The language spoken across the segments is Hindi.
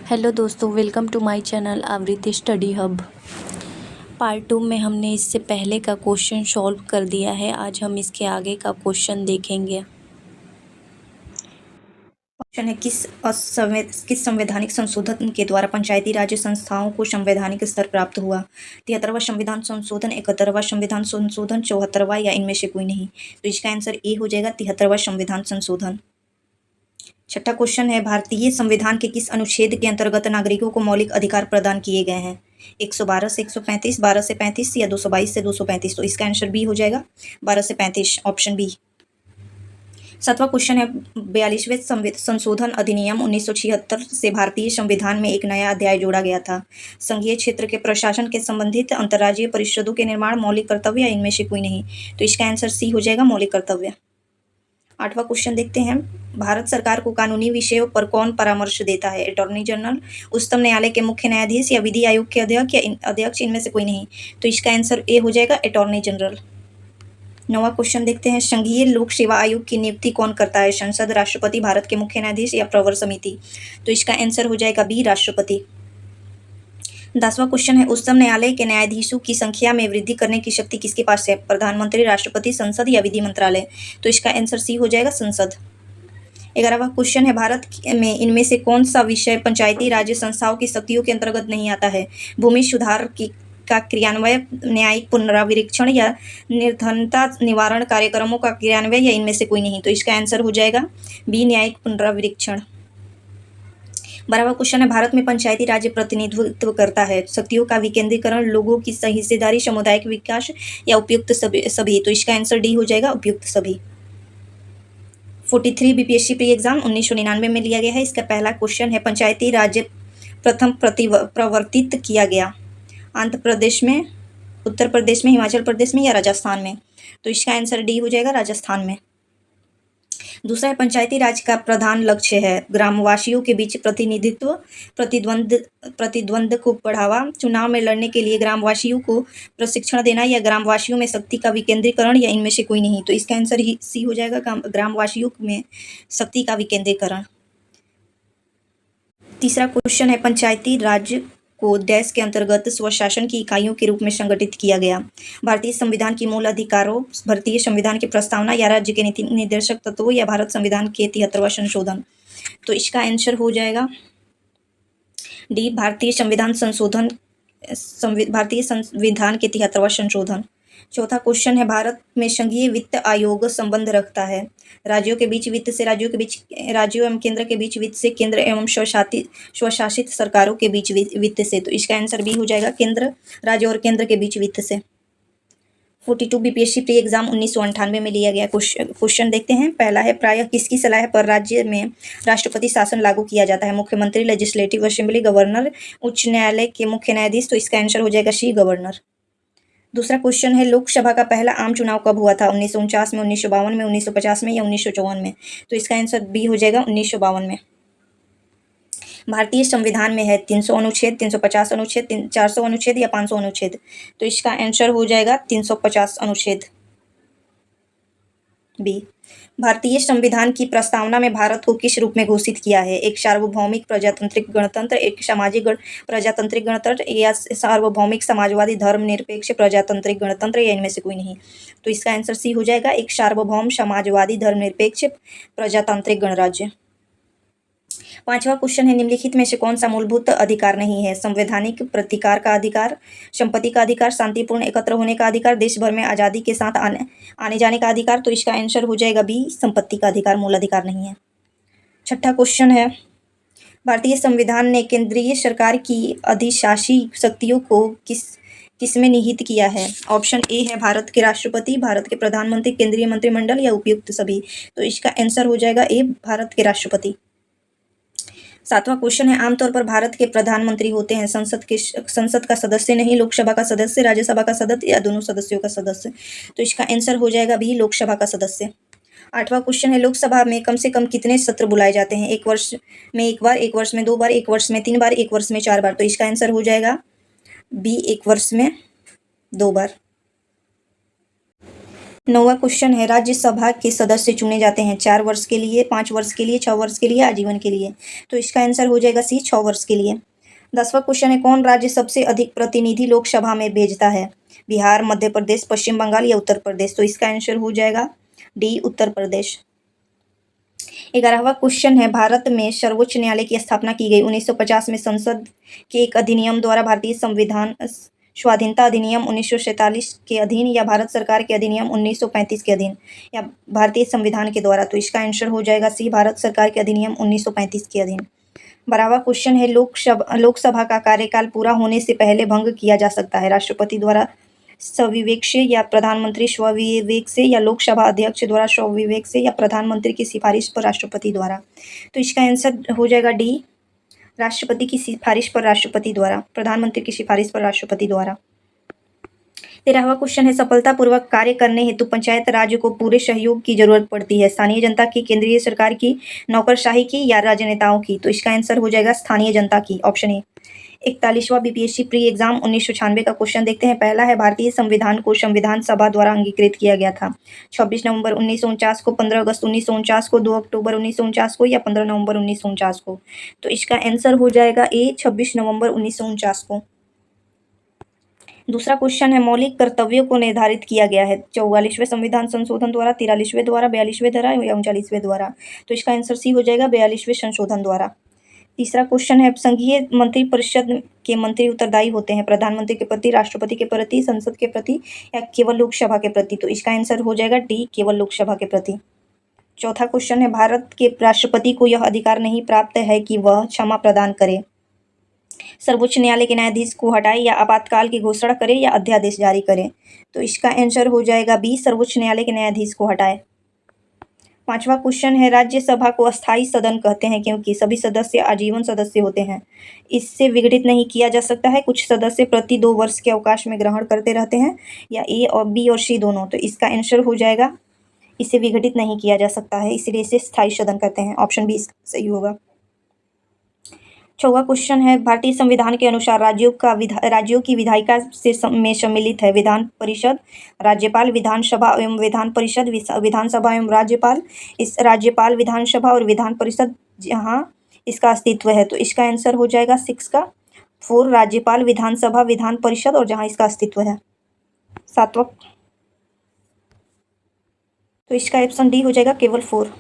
हेलो दोस्तों, वेलकम टू माय चैनल आवृत्ति स्टडी हब। पार्ट 2 में हमने इससे पहले का क्वेश्चन सॉल्व कर दिया है। आज हम इसके आगे का क्वेश्चन देखेंगे। क्वेश्चन है किस संवैधानिक संशोधन के द्वारा पंचायती राज संस्थाओं को संवैधानिक स्तर प्राप्त हुआ? 73वां संविधान संशोधन, 71वां संविधान संशोधन, 74वां या इनमें से कोई नहीं? तो इसका आंसर ए हो जाएगा, 73वां संविधान संशोधन। छठा क्वेश्चन है भारतीय संविधान के किस अनुच्छेद के अंतर्गत नागरिकों को मौलिक अधिकार प्रदान किए गए हैं? 112 से 135, 12 से 35 या 222 से 235? तो इसका आंसर बी हो जाएगा, 12 से 35, ऑप्शन बी। सातवां क्वेश्चन है 42वें संशोधन अधिनियम 1976 से भारतीय संविधान में एक नया अध्याय जोड़ा गया था। संघीय क्षेत्र के प्रशासन के संबंधित अंतर्राज्यीय परिषदों के निर्माण, मौलिक कर्तव्य या इनमें से कोई नहीं? तो इसका आंसर सी हो जाएगा, मौलिक कर्तव्य। आठवां क्वेश्चन देखते हैं, भारत सरकार को कानूनी विषयों पर कौन परामर्श देता है? अटॉर्नी जनरल, उच्चतम न्यायालय के मुख्य न्यायाधीश या विधि आयोग के अध्यक्ष या अध्यक्ष, इनमें से कोई नहीं? तो इसका आंसर ए हो जाएगा, अटॉर्नी जनरल। नौवां क्वेश्चन देखते हैं, संघीय लोक सेवा आयोग की नियुक्ति कौन करता है? संसद, राष्ट्रपति, भारत के मुख्य न्यायाधीश या प्रवर समिति? तो इसका आंसर हो जाएगा बी, राष्ट्रपति। 10वां क्वेश्चन है, उच्चतम न्यायालय के न्यायाधीशों की संख्या में वृद्धि करने की शक्ति किसके पास है? प्रधानमंत्री, राष्ट्रपति, संसद या विधि मंत्रालय? तो इसका आंसर सी हो जाएगा, संसद। 11वां क्वेश्चन है, भारत में इनमें से कौन सा विषय पंचायती राज संस्थाओं की शक्तियों के अंतर्गत नहीं आता है? भूमि सुधार का क्रियान्वयन, न्यायिक पुनराविरीक्षण या निर्धनता निवारण कार्यक्रमों का क्रियान्वयन या इनमें से कोई नहीं? तो इसका आंसर हो जाएगा बी, न्यायिक पुनराविरीक्षण। 12वां क्वेश्चन है, भारत में पंचायती राज प्रतिनिधित्व करता है शक्तियों का विकेंद्रीकरण, लोगों की हिस्सेदारी, सामुदायिक विकास या उपयुक्त सभी? तो इसका आंसर डी हो जाएगा, उपयुक्त सभी। 43 बीपीएससी प्री एग्जाम 1999 में लिया गया है। इसका पहला क्वेश्चन है, पंचायती राज प्रथम प्रवर्तित किया गया आंध्र प्रदेश में, उत्तर प्रदेश में, हिमाचल प्रदेश में या राजस्थान में? तो इसका आंसर डी हो जाएगा, राजस्थान में। दूसरा है, पंचायती राज का प्रधान लक्ष्य है ग्रामवासियों के बीच प्रतिनिधित्व, प्रतिद्वंद को बढ़ावा, चुनाव में लड़ने के लिए ग्रामवासियों को प्रशिक्षण देना या ग्रामवासियों में शक्ति का विकेंद्रीकरण या इनमें से कोई नहीं? तो इसका आंसर ही सी हो जाएगा, ग्रामवासियों में शक्ति का विकेंद्रीकरण। तीसरा क्वेश्चन है, पंचायती राज को देश के अंतर्गत स्वशासन की इकाइयों के रूप में संगठित किया गया। भारतीय संविधान की मूल अधिकारों, भारतीय संविधान की प्रस्तावना या राज्य के नीति निर्देशक तत्वों या भारत संविधान के 73वां संशोधन? तो इसका आंसर हो जाएगा डी, भारतीय संविधान संशोधन, भारतीय संविधान के 73वां संशोधन। चौथा क्वेश्चन है, भारत में संघीय वित्त आयोग संबंध रखता है राज्यों के बीच वित्त से, राज्यों के बीच, राज्यों एवं केंद्र के बीच वित्त से, केंद्र एवं स्वशासित सरकारों के बीच वित्त से? तो इसका आंसर बी हो जाएगा, केंद्र, राज्य और केंद्र के बीच वित्त से। 42 बीपीएससी प्री एग्जाम 1998 में लिया गया क्वेश्चन देखते हैं। पहला है, प्रायः किसकी सलाह पर राज्य में राष्ट्रपति शासन लागू किया जाता है? मुख्यमंत्री, लेजिस्लेटिव असेंबली, गवर्नर, उच्च न्यायालय के मुख्य न्यायाधीश? तो इसका आंसर हो जाएगा सी, गवर्नर। दूसरा क्वेश्चन है, लोकसभा का पहला आम चुनाव कब हुआ था? 1949 में, 1952 में, 1950 में या 1954 में? तो इसका आंसर बी हो जाएगा, 1952 में। भारतीय संविधान में है 300 अनुच्छेद, 350 अनुच्छेद, 400 अनुच्छेद या 500 अनुच्छेद? तो इसका आंसर हो जाएगा 350 अनुच्छेद, बी। भारतीय संविधान की प्रस्तावना में भारत को किस रूप में घोषित किया है? एक सार्वभौमिक प्रजातांत्रिक गणतंत्र, एक सामाजिक प्रजातांत्रिक गणतंत्र या सार्वभौमिक समाजवादी धर्मनिरपेक्ष प्रजातांत्रिक गणतंत्र या इनमें से कोई नहीं? तो इसका आंसर सी हो जाएगा, एक सार्वभौम समाजवादी धर्मनिरपेक्ष प्रजातांत्रिक गणराज्य। पांचवा क्वेश्चन है, निम्नलिखित में से कौन सा मूलभूत अधिकार नहीं है? संवैधानिक प्रतिकार का अधिकार, संपत्ति का अधिकार, शांतिपूर्ण एकत्र होने का अधिकार, देश भर में आज़ादी के साथ आने जाने का अधिकार? तो इसका आंसर हो जाएगा बी, संपत्ति का अधिकार, मूल अधिकार नहीं है। छठा क्वेश्चन है, भारतीय संविधान ने केंद्रीय सरकार की अधिशासी शक्तियों को किसमें निहित किया है? ऑप्शन ए है, भारत के राष्ट्रपति, भारत के प्रधानमंत्री, केंद्रीय मंत्रिमंडल या उपयुक्त सभी? तो इसका आंसर हो जाएगा ए, भारत के राष्ट्रपति। सातवां क्वेश्चन है, आमतौर पर भारत के प्रधानमंत्री होते हैं संसद का सदस्य नहीं, लोकसभा का सदस्य, राज्यसभा का सदस्य या दोनों सदस्यों का सदस्य? तो इसका आंसर हो जाएगा भी, लोकसभा का सदस्य। आठवां क्वेश्चन है, लोकसभा में कम से कम कितने सत्र बुलाए जाते हैं? एक वर्ष में एक बार, एक वर्ष में 2 बार, एक वर्ष में 3 बार, एक वर्ष में 4 बार? तो इसका आंसर हो जाएगा बी, एक वर्ष में 2 बार। 9वां क्वेश्चन है राज्यसभा के सदस्य चुने जाते हैं 4 वर्ष के लिए, 5 वर्ष के लिए, 6 वर्ष के लिए, आजीवन के लिए। तो इसका आंसर हो जाएगा सी 6 वर्ष के लिए। 10वां क्वेश्चन है कौन राज्य सबसे अधिक प्रतिनिधि लोकसभा में भेजता है? बिहार, मध्य प्रदेश, पश्चिम बंगाल या उत्तर प्रदेश? तो इसका आंसर हो जाएगा डी उत्तर प्रदेश। 11वां क्वेश्चन है भारत में सर्वोच्च न्यायालय की स्थापना की गई 1950 में संसद के एक अधिनियम द्वारा, भारतीय संविधान स्वाधीनता अधिनियम 1947 के अधीन या भारत सरकार के अधिनियम 1935 के अधीन या भारतीय संविधान के द्वारा? तो इसका आंसर हो जाएगा सी भारत सरकार के अधिनियम 1935 के अधीन। 12वां क्वेश्चन है लोकसभा का कार्यकाल पूरा होने से पहले भंग किया जा सकता है? राष्ट्रपति द्वारा स्वविवेक से या प्रधानमंत्री स्वविवेक से या लोकसभा अध्यक्ष द्वारा स्वविवेक से या प्रधानमंत्री की सिफारिश पर राष्ट्रपति द्वारा? तो इसका आंसर हो जाएगा डी राष्ट्रपति की सिफारिश पर राष्ट्रपति द्वारा, प्रधानमंत्री की सिफारिश पर राष्ट्रपति द्वारा। 13वां क्वेश्चन है सफलतापूर्वक कार्य करने हेतु पंचायत राज्य को पूरे सहयोग की जरूरत पड़ती है? स्थानीय जनता की, केंद्रीय सरकार की, नौकरशाही की या राजनेताओं की? तो इसका आंसर हो जाएगा स्थानीय जनता की, ऑप्शन ए। 41वां बीपीएससी प्री एग्जाम 1996 का क्वेश्चन देखते हैं। पहला है भारतीय संविधान को संविधान सभा द्वारा अंगीकृत किया गया था 26 नवंबर 1949 को, 15 अगस्त 1949 को, 2 अक्टूबर 1949 को या 15 नवंबर 1949 को? तो इसका आंसर हो जाएगा ए 26 नवंबर 1949 को। दूसरा क्वेश्चन है मौलिक कर्तव्यों को निर्धारित किया गया है 44वें संविधान संशोधन द्वारा, 43वें द्वारा, 42वें द्वारा या 39वें द्वारा? तो इसका आंसर सी हो जाएगा 42वें संशोधन द्वारा। तीसरा क्वेश्चन है संघीय मंत्रिपरिषद के मंत्री उत्तरदायी होते हैं प्रधानमंत्री के प्रति, राष्ट्रपति के प्रति, संसद के प्रति या केवल लोकसभा के प्रति? तो इसका आंसर हो जाएगा डी केवल लोकसभा के प्रति। चौथा क्वेश्चन है भारत के राष्ट्रपति को यह अधिकार नहीं प्राप्त है कि वह क्षमा प्रदान करे, सर्वोच्च न्यायालय के न्यायाधीश को हटाए या आपातकाल की घोषणा करे या अध्यादेश जारी करे? तो इसका आंसर हो जाएगा बी सर्वोच्च न्यायालय के न्यायाधीश को हटाए। 5वां क्वेश्चन है राज्यसभा को अस्थायी सदन कहते हैं क्योंकि सभी सदस्य आजीवन सदस्य होते हैं, इससे विघटित नहीं किया जा सकता है, कुछ सदस्य प्रति 2 वर्ष के अवकाश में ग्रहण करते रहते हैं, या ए और बी और सी दोनों? तो इसका आंसर हो जाएगा इसे विघटित नहीं किया जा सकता है, इसलिए इसे स्थायी सदन कहते हैं, ऑप्शन बी सही होगा। 6वां क्वेश्चन है भारतीय संविधान के अनुसार राज्यों की विधायिका में सम्मिलित है विधान परिषद, राज्यपाल, विधानसभा एवं विधान परिषद, विधानसभा एवं राज्यपाल, इस राज्यपाल, विधानसभा और विधान परिषद जहाँ इसका अस्तित्व है? तो इसका आंसर हो जाएगा 6 का 4 राज्यपाल, विधानसभा, विधान परिषद और जहाँ इसका अस्तित्व है। 7वां तो इसका ऑप्शन डी हो जाएगा केवल 4।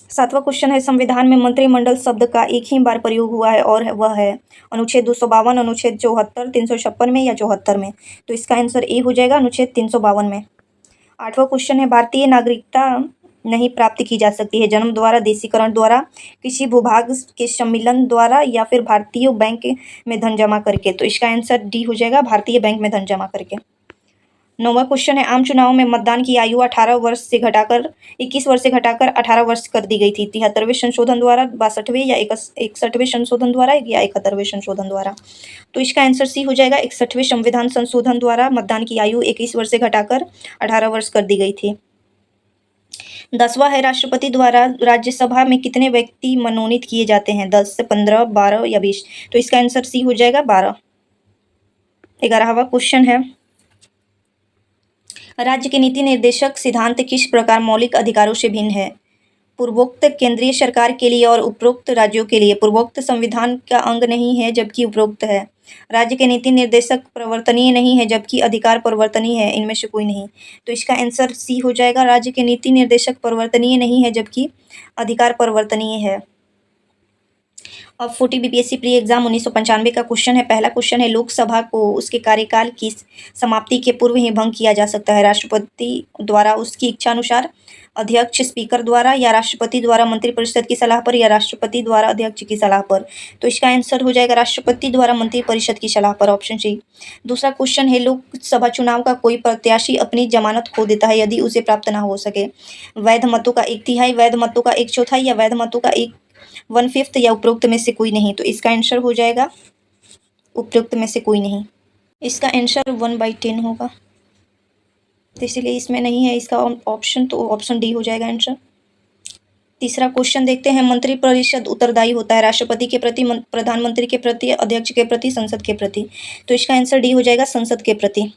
7वां क्वेश्चन है संविधान में मंत्रिमंडल शब्द का एक ही बार प्रयोग हुआ है और वह है अनुच्छेद 252, अनुच्छेद 74, 356 में या 74 में? तो इसका आंसर ए हो जाएगा अनुच्छेद 352 में। 8वां क्वेश्चन है भारतीय नागरिकता नहीं प्राप्त की जा सकती है जन्म द्वारा, देशीकरण द्वारा, किसी भूभाग के सम्मिलन द्वारा या फिर भारतीय बैंक में धन जमा करके? तो इसका आंसर डी हो जाएगा भारतीय बैंक में धन जमा करके। 9वां क्वेश्चन है आम चुनाव में मतदान की आयु 18 वर्ष से घटाकर 21 वर्ष से घटाकर 18 वर्ष कर दी गई थी 73वें संशोधन द्वारा, 62वें या 61वें संशोधन द्वारा या 71वें संशोधन द्वारा? तो इसका आंसर सी हो जाएगा 61वें संविधान संशोधन द्वारा मतदान की आयु 21 वर्ष से घटाकर 18 वर्ष कर दी गई थी। 10वां है राष्ट्रपति द्वारा राज्यसभा में कितने व्यक्ति मनोनीत किए जाते हैं 10, 15, 12 या 20? तो इसका आंसर सी हो जाएगा 12। 11वां क्वेश्चन है राज्य के नीति निर्देशक सिद्धांत किस प्रकार मौलिक अधिकारों से भिन्न है? पूर्वोक्त केंद्रीय सरकार के लिए और उपरोक्त राज्यों के लिए। पूर्वोक्त संविधान का अंग नहीं है जबकि उपरोक्त है। राज्य के नीति निर्देशक प्रवर्तनीय नहीं है जबकि अधिकार परिवर्तनीय है, इनमें से कोई नहीं। तो इसका आंसर सी हो जाएगा राज्य के नीति निर्देशक प्रवर्तनीय नहीं है जबकि अधिकार परिवर्तनीय है। अब 40 बीपीएससी प्री एग्जाम 1995 का क्वेश्चन है। पहला क्वेश्चन है लोकसभा को उसके कार्यकाल की समाप्ति के पूर्व ही भंग किया जा सकता है राष्ट्रपति द्वारा उसकी इच्छा अनुसार, अध्यक्ष स्पीकर द्वारा या राष्ट्रपति द्वारा मंत्रिपरिषद की सलाह पर या राष्ट्रपति द्वारा अध्यक्ष की सलाह पर? तो इसका आंसर हो जाएगा राष्ट्रपति द्वारा मंत्रिपरिषद की सलाह पर, ऑप्शन सी। दूसरा क्वेश्चन है लोकसभा चुनाव का कोई प्रत्याशी अपनी जमानत खो देता है यदि उसे प्राप्त ना हो सके। वैध मतों का 1/3, वैध मतों का 1/4 या वैध मतों का 1/5 या उपरोक्त में से कोई नहीं? तो इसका आंसर हो जाएगा उपरोक्त में से कोई नहीं। इसका आंसर 1/10 होगा, तो इसलिए इसमें नहीं है इसका ऑप्शन, तो ऑप्शन डी हो जाएगा आंसर। तीसरा क्वेश्चन देखते हैं मंत्रिपरिषद उत्तरदायी होता है राष्ट्रपति के प्रति, प्रधानमंत्री के प्रति, अध्यक्ष के प्रति, संसद के प्रति? तो इसका आंसर डी हो जाएगा संसद के प्रति।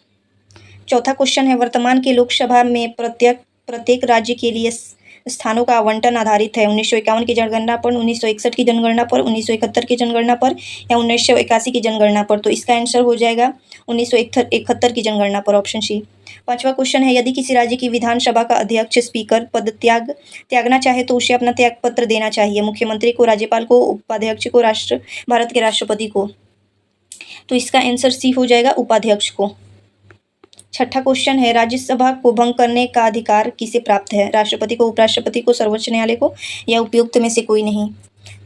चौथा क्वेश्चन है वर्तमान के लोकसभा में प्रत्येक राज्य के लिए स्थानों का आवंटन आधारित है 1951 की जनगणना पर, 1961 की जनगणना पर, 1971 की जनगणना पर या 1981 की जनगणना पर। तो इसका आंसर हो जाएगा 1971 की जनगणना पर, ऑप्शन सी। पांचवा क्वेश्चन है यदि किसी राज्य की विधानसभा का अध्यक्ष स्पीकर पद त्यागना चाहे तो उसे अपना त्याग पत्र देना चाहिए मुख्यमंत्री को, राज्यपाल को, उपाध्यक्ष को, भारत के राष्ट्रपति को। तो इसका आंसर सी हो जाएगा, उपाध्यक्ष को। छठा क्वेश्चन है राज्यसभा को भंग करने का अधिकार किसे प्राप्त है, राष्ट्रपति को, उपराष्ट्रपति को, सर्वोच्च न्यायालय को या उपयुक्त में से कोई नहीं।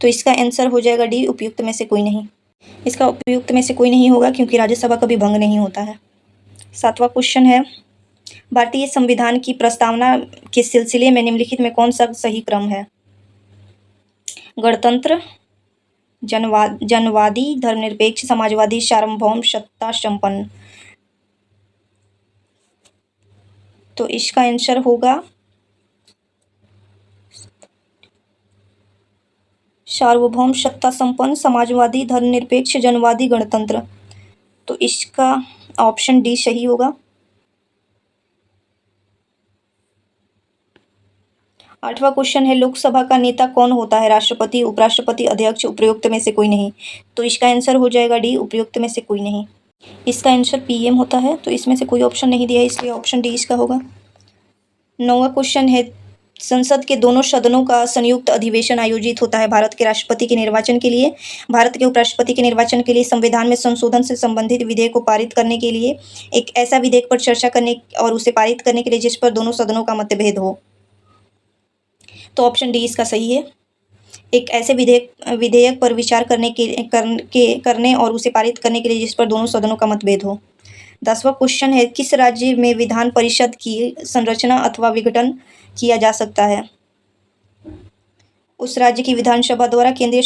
तो इसका आंसर हो जाएगा डी, उपयुक्त में से कोई नहीं। इसका उपयुक्त में से कोई नहीं होगा क्योंकि राज्यसभा कभी भंग नहीं होता है। सातवां क्वेश्चन है भारतीय संविधान की प्रस्तावना के सिलसिले में निम्नलिखित में कौन सा सही क्रम है, गणतंत्र, जनवादी, धर्मनिरपेक्ष, समाजवादी, सार्वभौम, सत्ता संपन्न। तो इसका आंसर होगा सार्वभौम, सत्ता संपन्न, समाजवादी, धर्मनिरपेक्ष, जनवादी, गणतंत्र। तो इसका ऑप्शन डी सही होगा। आठवां क्वेश्चन है लोकसभा का नेता कौन होता है, राष्ट्रपति, उपराष्ट्रपति, अध्यक्ष, उपयुक्त में से कोई नहीं। तो इसका आंसर हो जाएगा डी, उपयुक्त में से कोई नहीं। इसका आंसर पीएम होता है। तो इसमें से कोई ऑप्शन नहीं दिया है इसलिए ऑप्शन डी इसका होगा। नौवां क्वेश्चन है संसद के दोनों सदनों का संयुक्त अधिवेशन आयोजित होता है भारत के राष्ट्रपति के निर्वाचन के लिए, भारत के उपराष्ट्रपति के निर्वाचन के लिए, संविधान में संशोधन से संबंधित विधेयक को पारित करने के लिए, एक ऐसा विधेयक पर चर्चा करने और उसे पारित करने के लिए जिस पर दोनों सदनों का मतभेद हो। तो ऑप्शन डी इसका सही है। एक ऐसे विधेयक पर विचार करने और उसे पारित करने के लिए जिस पर दोनों सदनों का मतभेद हो। 10वां क्वेश्चन है किस राज्य में विधान परिषद की संरचना अथवा विघटन किया जा सकता है, उस राज्य की विधानसभा द्वारा, केंद्रीय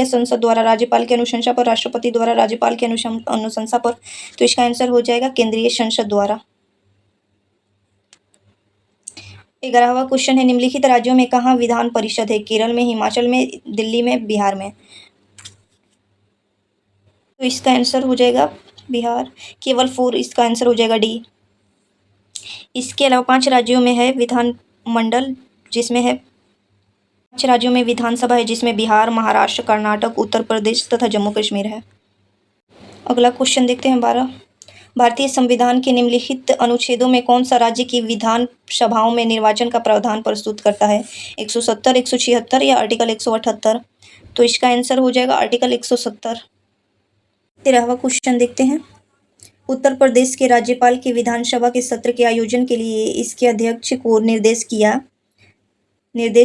संसद द्वारा, राज्यपाल की अनुशंसा पर, राष्ट्रपति द्वारा, राज्यपाल की अनुशंसा पर। तो इसका आंसर हो जाएगा केंद्रीय संसद द्वारा। 11वां क्वेश्चन है निम्नलिखित राज्यों में कहाँ विधान परिषद है, केरल में, हिमाचल में, दिल्ली में, बिहार में। तो इसका आंसर हो जाएगा बिहार, केवल 4। इसका आंसर हो जाएगा डी। इसके अलावा 5 राज्यों में है विधानमंडल, जिसमें है 5 राज्यों में विधानसभा है जिसमें बिहार, महाराष्ट्र, कर्नाटक, उत्तर प्रदेश तथा जम्मू कश्मीर है। अगला क्वेश्चन देखते हैं 12। भारतीय संविधान के निम्नलिखित अनुच्छेदों में कौन सा राज्य की विधान सभाओं में निर्वाचन का प्रावधान प्रस्तुत करता है, 170, 176 या आर्टिकल 178। तो इसका आंसर हो जाएगा आर्टिकल 170। 13वां क्वेश्चन देखते हैं। उत्तर प्रदेश के राज्यपाल के विधानसभा के सत्र के आयोजन के लिए इसके अध्यक्ष को निर्देश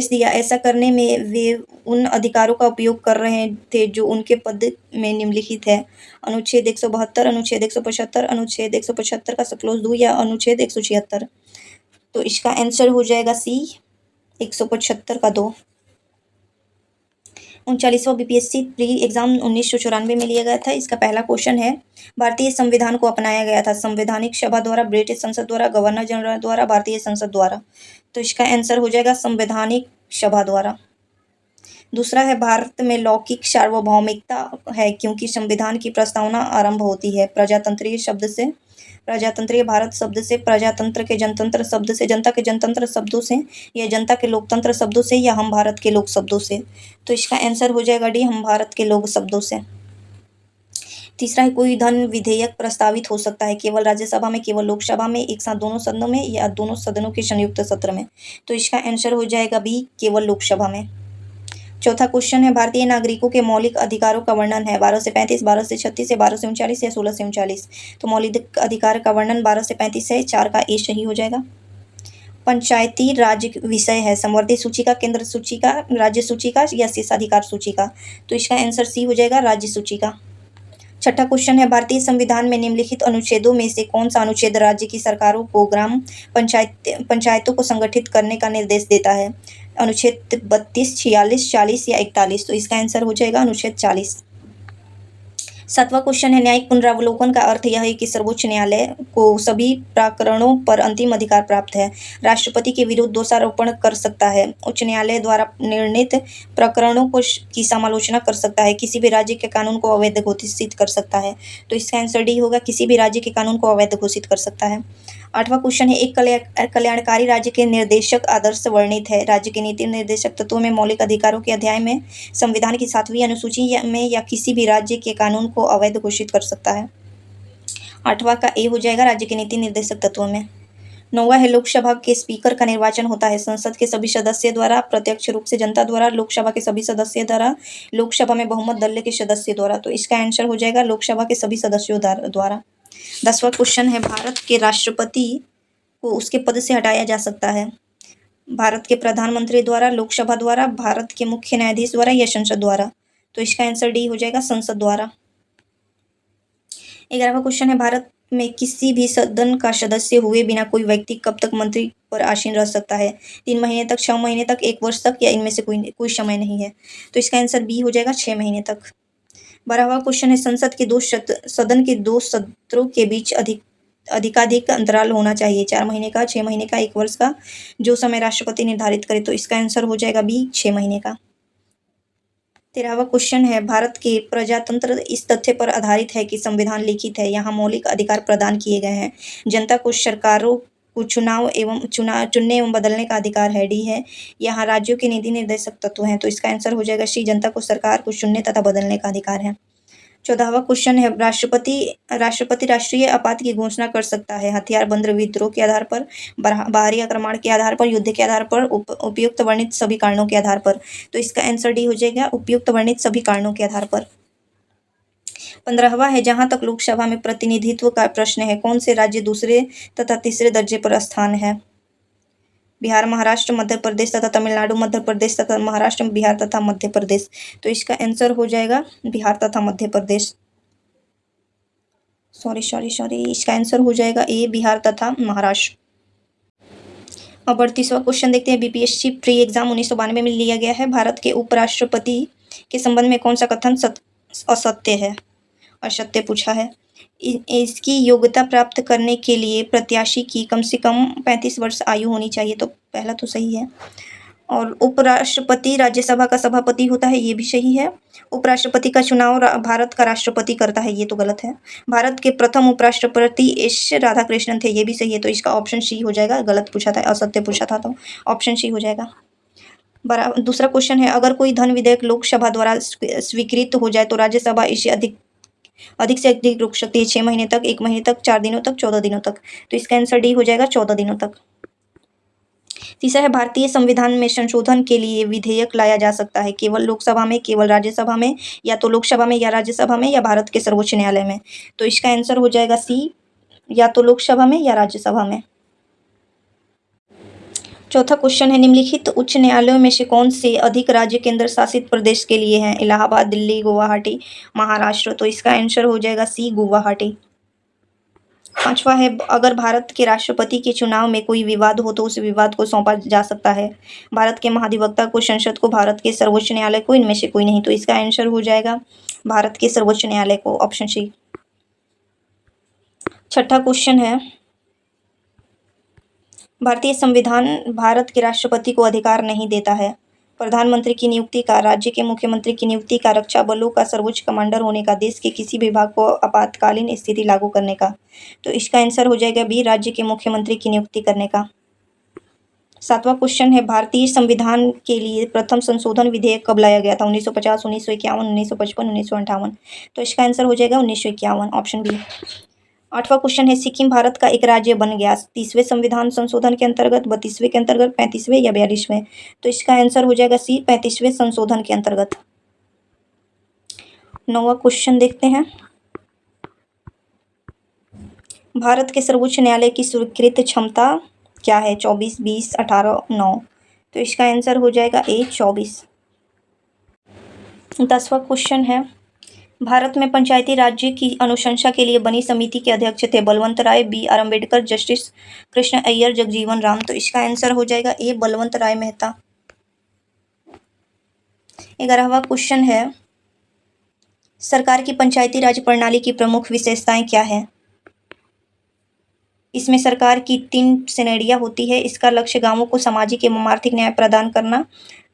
दिया। ऐसा करने में वे उन अधिकारों का उपयोग कर रहे थे जो उनके पद में निम्नलिखित है, अनुच्छेद 172, अनुच्छेद 175, अनुच्छेद 175 का सक्लोज 2 या अनुच्छेद 176। तो इसका आंसर हो जाएगा सी, 175 का 2। 39वां बीपीएससी प्री एग्जाम 1994 में लिया गया था। इसका पहला क्वेश्चन है भारतीय संविधान को अपनाया गया था संवैधानिक सभा द्वारा, ब्रिटिश संसद द्वारा, गवर्नर जनरल द्वारा, भारतीय संसद द्वारा। तो इसका आंसर हो जाएगा संवैधानिक सभा द्वारा। दूसरा है भारत में लौकिक सार्वभौमिकता है क्योंकि संविधान की प्रस्तावना आरंभ होती है प्रजातंत्रीय शब्द से, प्रजातंत्रीय भारत शब्द से, प्रजातंत्र के जनतंत्र शब्द से, जनता के जनतंत्र शब्दों से, या जनता के लोकतंत्र शब्दों से, या हम भारत के लोक शब्दों से। तो इसका आंसर हो जाएगा डी, हम भारत के लोग शब्दों से। तीसरा है कोई धन विधेयक प्रस्तावित हो सकता है केवल राज्यसभा में, केवल लोकसभा में, एक साथ दोनों सदनों में, या दोनों सदनों के संयुक्त सत्र में। तो इसका आंसर हो जाएगा बी, केवल लोकसभा में। चौथा क्वेश्चन है भारतीय नागरिकों के मौलिक अधिकारों का वर्णन है 12 से 35, 12 से 36 या 12 से 39 या 16 से 39। तो मौलिक अधिकार का वर्णन 12 से 35 है, 4 का ए सही हो जाएगा। पंचायती राज विषय है समवर्ती सूची का, केंद्र सूची का, राज्य सूची का या शेषाधिकार सूची का। तो इसका आंसर सी हो जाएगा, राज्य सूची का। छठा क्वेश्चन है भारतीय संविधान में निम्नलिखित अनुच्छेदों में से कौन सा अनुच्छेद राज्य की सरकारों को ग्राम पंचायतों को संगठित करने का निर्देश देता है, अनुच्छेद 32, 46, 40 या 41। तो इसका आंसर हो जाएगा अनुच्छेद 40। सातवां क्वेश्चन है न्यायिक पुनरावलोकन का अर्थ यह है कि सर्वोच्च न्यायालय को सभी प्रकरणों पर अंतिम अधिकार प्राप्त है। राष्ट्रपति के विरुद्ध दोषारोपण कर सकता है, उच्च न्यायालय द्वारा निर्णीत प्रकरणों की समालोचना कर सकता है, किसी भी राज्य के कानून को अवैध घोषित कर सकता है। तो इसका आंसर डी होगा, किसी भी राज्य के कानून को अवैध घोषित कर सकता है। आठवां क्वेश्चन है एक कल्याणकारी राज्य के निर्देशक आदर्श वर्णित है। राज्य के नीति निर्देशक तत्वों में मौलिक अधिकारों के अध्याय में संविधान की 7वीं अनुसूची में या किसी भी राज्य के कानून को अवैध घोषित कर सकता है। 8वां का ए हो जाएगा, राज्य के नीति निर्देशक तत्वों में। 9वां है लोकसभा के स्पीकर का निर्वाचन होता है संसद के सभी सदस्य द्वारा, प्रत्यक्ष रूप से जनता द्वारा, लोकसभा के सभी सदस्य द्वारा, लोकसभा में बहुमत दल के सदस्य द्वारा। तो इसका आंसर हो जाएगा लोकसभा के सभी सदस्यों द्वारा। 10वां क्वेश्चन है भारत के राष्ट्रपति को उसके पद से हटाया जा सकता है भारत के प्रधानमंत्री द्वारा, लोकसभा द्वारा, भारत के मुख्य न्यायाधीश द्वारा या संसद द्वारा। तो इसका आंसर डी हो जाएगा, संसद द्वारा। 11वां क्वेश्चन है भारत में किसी भी सदन का सदस्य हुए बिना कोई व्यक्ति कब तक मंत्री पर आसीन रह सकता है? 3 महीने तक, 6 महीने तक, 1 वर्ष तक, या इनमें से कोई समय नहीं है। तो इसका आंसर बी हो जाएगा, 6 महीने तक। 12वां क्वेश्चन है संसद के सदन के 2 सत्रों के बीच अधिकाधिक अंतराल होना चाहिए, 4 महीने का, 6 महीने का, 1 वर्ष का, जो समय राष्ट्रपति निर्धारित करे। तो इसका आंसर हो जाएगा बी, 6 महीने का। 13वां क्वेश्चन है भारत के प्रजातंत्र इस तथ्य पर आधारित है कि संविधान लिखित है, यहाँ मौलिक अधिकार प्रदान किए गए हैं। जनता को सरकारों को चुनने एवं बदलने का अधिकार है, डी है। यहाँ राज्यों के नीति निर्देशक तत्व हैं। तो इसका आंसर हो जाएगा सी, जनता को सरकार को चुनने तथा बदलने का अधिकार है। 14वां क्वेश्चन है राष्ट्रपति राष्ट्रीय आपात की घोषणा कर सकता है हथियारबंद विद्रोह के आधार पर, बाहरी आक्रमण के आधार पर, युद्ध के आधार पर, उपयुक्त वर्णित सभी कारणों के आधार पर। तो इसका आंसर डी हो जाएगा, उपयुक्त वर्णित सभी कारणों के आधार पर। 15वां है जहां तक लोकसभा में प्रतिनिधित्व का प्रश्न है, कौन से राज्य दूसरे तथा तीसरे दर्जे पर स्थान है? बिहार, महाराष्ट्र, मध्य प्रदेश तथा तमिलनाडु, मध्य प्रदेश तथा महाराष्ट्र, बिहार तथा मध्य प्रदेश। तो इसका आंसर हो जाएगा बिहार तथा मध्य प्रदेश। सॉरी, इसका आंसर हो जाएगा ए, बिहार तथा महाराष्ट्र। अब 38वां क्वेश्चन देखते हैं। बीपीएससी प्री एग्जाम 1992 में लिया गया है। भारत के उपराष्ट्रपति के संबंध में कौन सा कथन असत्य है? असत्य पूछा है। इसकी योग्यता प्राप्त करने के लिए प्रत्याशी की कम से कम 35 वर्ष आयु होनी चाहिए। तो पहला तो सही है। और उपराष्ट्रपति राज्यसभा का सभापति होता है, ये भी सही है। उपराष्ट्रपति का चुनाव भारत का राष्ट्रपति करता है, ये तो गलत है। भारत के प्रथम उपराष्ट्रपति एस राधाकृष्णन थे, ये भी सही है। तो इसका ऑप्शन सी हो जाएगा, गलत पूछा था, असत्य पूछा था, तो ऑप्शन सी हो जाएगा। दूसरा क्वेश्चन है अगर कोई धन विधेयक लोकसभा द्वारा स्वीकृत हो जाए तो राज्यसभा इसे अधिक से अधिक रोक सकती है, 6 महीने तक, 1 महीने तक, 4 दिनों तक, 14 दिनों तक। तो इसका आंसर डी हो जाएगा, 14 दिनों तक। तीसरा है भारतीय संविधान में संशोधन के लिए विधेयक लाया जा सकता है केवल लोकसभा में, केवल राज्यसभा में, या तो लोकसभा में या राज्यसभा में, या भारत के सर्वोच्च न्यायालय में। तो इसका आंसर हो जाएगा सी, या तो लोकसभा में या राज्यसभा में। चौथा क्वेश्चन है निम्नलिखित उच्च न्यायालयों में से कौन से अधिक राज्य केंद्र शासित प्रदेश के लिए हैं? इलाहाबाद, दिल्ली, गुवाहाटी, महाराष्ट्र। तो इसका आंसर हो जाएगा सी, गुवाहाटी। 5वां है अगर भारत के राष्ट्रपति के चुनाव में कोई विवाद हो तो उस विवाद को सौंपा जा सकता है भारत के महाधिवक्ता को, संसद को, भारत के सर्वोच्च न्यायालय को, इनमें से कोई नहीं। तो इसका आंसर हो जाएगा भारत के सर्वोच्च न्यायालय को, ऑप्शन सी। छठा क्वेश्चन है भारतीय संविधान भारत के राष्ट्रपति को अधिकार नहीं देता है प्रधानमंत्री की नियुक्ति का, राज्य के मुख्यमंत्री की नियुक्ति का, रक्षा बलों का सर्वोच्च कमांडर होने का, देश के किसी विभाग को आपातकालीन स्थिति लागू करने का। तो इसका आंसर हो जाएगा बी, राज्य के मुख्यमंत्री की नियुक्ति करने का। 7वां क्वेश्चन है भारतीय संविधान के लिए प्रथम संशोधन विधेयक कब लाया गया था? 1950, 1951, 1955, 1958। तो इसका आंसर हो जाएगा 1951, ऑप्शन बी। 8वां क्वेश्चन है सिक्किम भारत का एक राज्य बन गया 30वें संविधान संशोधन के अंतर्गत, 32वें के अंतर्गत, 35वें या 42वें। तो इसका आंसर हो जाएगा सी, 35वें संशोधन के अंतर्गत। 9वां क्वेश्चन देखते हैं भारत के सर्वोच्च न्यायालय की स्वीकृत क्षमता क्या है? 24, 20, 18, 9। तो इसका आंसर हो जाएगा ए, 24। 10वां क्वेश्चन है भारत में पंचायती राज्य की अनुशंसा के लिए बनी समिति के अध्यक्ष थे Balwant Rai, B R Ambedkar, justice Krishna Iyer, Jagjivan Ram. तो इसका आंसर हो जाएगा ए, बलवंत राय मेहता। 11वां क्वेश्चन है सरकार की पंचायती राज प्रणाली की प्रमुख विशेषताएं क्या है? इसमें सरकार की 3 श्रेणियाँ होती है। इसका लक्ष्य गाँवों को सामाजिक एवं आर्थिक न्याय प्रदान करना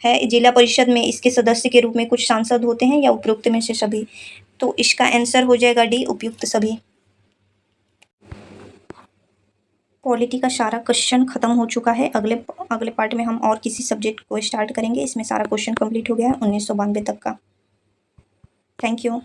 है। जिला परिषद में इसके सदस्य के रूप में कुछ सांसद होते हैं या उपरोक्त में से सभी। तो इसका आंसर हो जाएगा डी, उपयुक्त सभी। पॉलिटी का सारा क्वेश्चन खत्म हो चुका है। अगले पार्ट में हम और किसी सब्जेक्ट को स्टार्ट करेंगे। इसमें सारा क्वेश्चन कंप्लीट हो गया है 1992 तक का। Thank you.